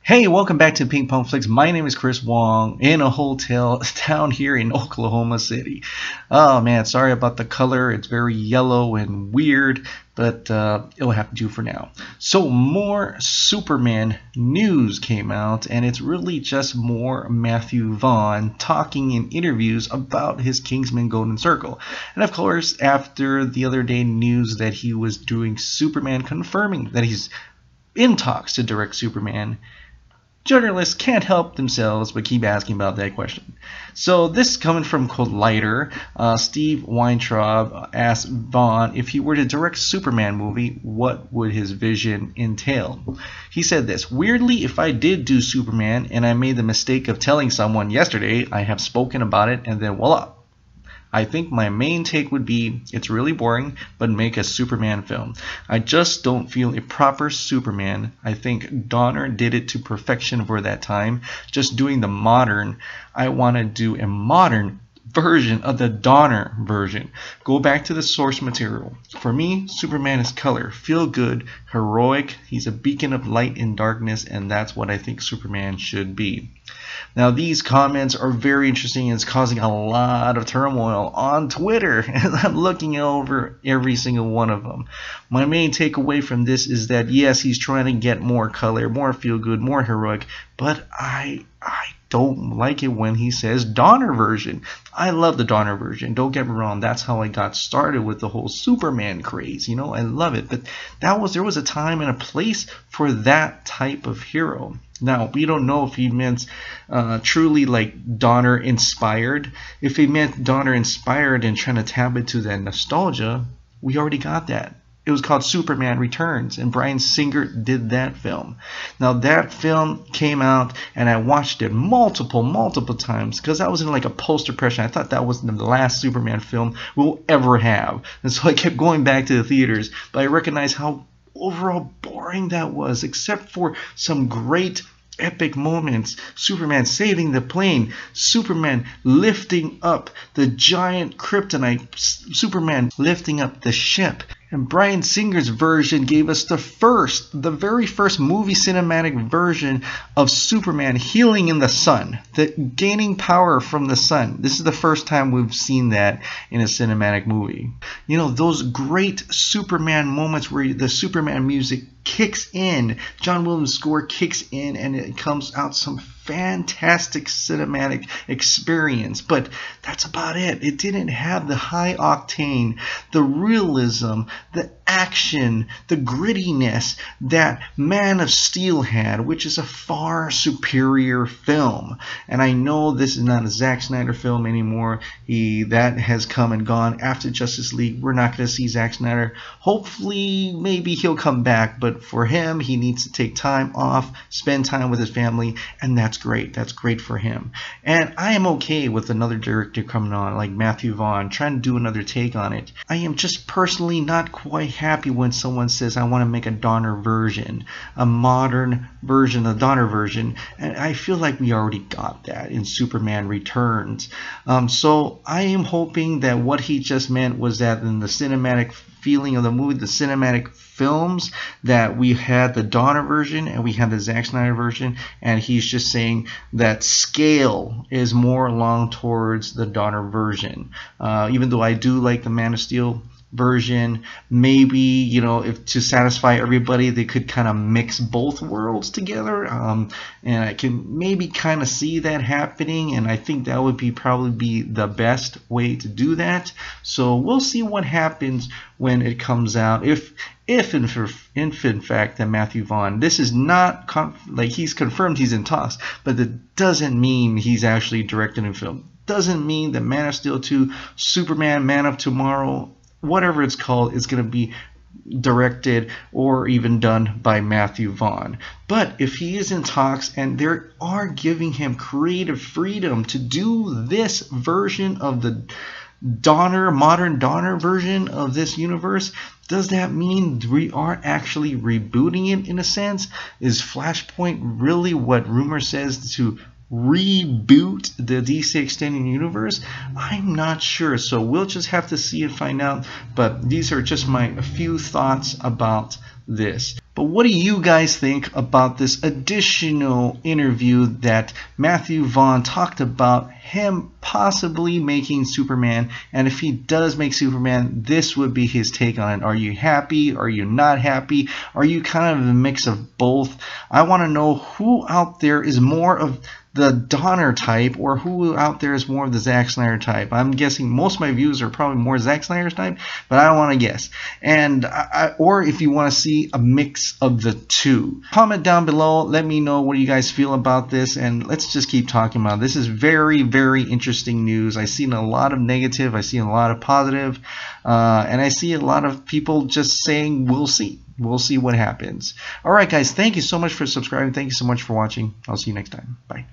Hey, welcome back to Ping Pong Flix. My name is Chris Wong in a hotel down here in Oklahoma City. Oh man, sorry about the color. It's very yellow and weird, but it'll have to do for now. So more Superman news came out, and it's really just more Matthew Vaughn talking in interviews about his Kingsman Golden Circle. And of course, after the other day news that he was doing Superman, confirming that he's in talks to direct Superman, journalists can't help themselves but keep asking about that question. So this is coming from Collider. Steve Weintraub asked Vaughn if he were to direct a Superman movie, what would his vision entail? He said this: weirdly, if I did do Superman and I made the mistake of telling someone yesterday, I have spoken about it, and then voila. I think my main take would be, it's really boring, but make a Superman film. I just don't feel a proper Superman. I think Donner did it to perfection for that time. Just doing the modern, I want to do a modern version of the Donner version. Go back to the source material. For me, Superman is color, feel good, heroic. He's a beacon of light in darkness, and that's what I think Superman should be. Now these comments are very interesting, and it's causing a lot of turmoil on Twitter, and I'm looking over every single one of them. My main takeaway from this is that yes, he's trying to get more color, more feel good, more heroic, but I don't like it when he says Donner version. I love the Donner version, don't get me wrong. That's how I got started with the whole Superman craze, you know. I love it, but there was a time and a place for that type of hero. Now, we don't know if he meant truly like Donner inspired. If he meant Donner inspired and trying to tap into that nostalgia, we already got that. It was called Superman Returns, and Bryan Singer did that film. Now that film came out, and I watched it multiple times because I was in like a post-depression. I thought that was the last Superman film we'll ever have, and so I kept going back to the theaters. But I recognized how overall boring that was, except for some great epic moments. Superman saving the plane, Superman lifting up the giant kryptonite, Superman lifting up the ship. And Bryan Singer's version gave us the very first movie cinematic version of Superman healing in the sun, gaining power from the sun. This is the first time we've seen that in a cinematic movie. You know, those great Superman moments where the Superman music kicks in, John Williams' score kicks in, and it comes out some fantastic cinematic experience. But that's about it. It didn't have the high octane, the realism, the action, the grittiness that Man of Steel had, which is a far superior film. And I know this is not a Zack Snyder film anymore. That has come and gone after Justice League. We're not going to see Zack Snyder. Hopefully, maybe he'll come back, but for him, he needs to take time off, spend time with his family, and that's great. That's great for him. And I am okay with another director coming on, like Matthew Vaughn, trying to do another take on it. I am just personally not quite happy when someone says, I want to make a Donner version, a modern version, a Donner version, and I feel like we already got that in Superman Returns. So I am hoping that what he just meant was that in the cinematic feeling of the movie, the cinematic films, that we had the Donner version and we had the Zack Snyder version, and he's just saying that scale is more along towards the Donner version. Even though I do like the Man of Steel version, maybe, you know, if to satisfy everybody, they could kind of mix both worlds together, and I can maybe kind of see that happening, and I think that would probably be the best way to do that. So we'll see what happens when it comes out, if in fact that Matthew Vaughn, this is not like he's confirmed he's in talks, but that doesn't mean he's actually directing a film. Doesn't mean that Man of Steel 2, Superman, Man of Tomorrow, whatever it's called, is going to be directed or even done by Matthew Vaughn. But if he is in talks and they are giving him creative freedom to do this version of the modern Donner version of this universe, does that mean we are actually rebooting it in a sense? Is Flashpoint really what rumor says to reboot the DC Extended Universe? I'm not sure, so we'll just have to see and find out. But these are just my few thoughts about this. But what do you guys think about this additional interview that Matthew Vaughn talked about him possibly making Superman? And if he does make Superman, this would be his take on it. Are you happy? Are you not happy? Are you kind of a mix of both? I want to know who out there is more of the Donner type, or who out there is more of the Zack Snyder type. I'm guessing most of my views are probably more Zack Snyder's type, but I don't want to guess. And or if you want to see a mix of the two, comment down below. Let me know what you guys feel about this, and let's just keep talking about it. This is very, very interesting news. I've seen a lot of negative, I've seen a lot of positive, and I see a lot of people just saying we'll see. We'll see what happens. All right, guys, thank you so much for subscribing. Thank you so much for watching. I'll see you next time. Bye.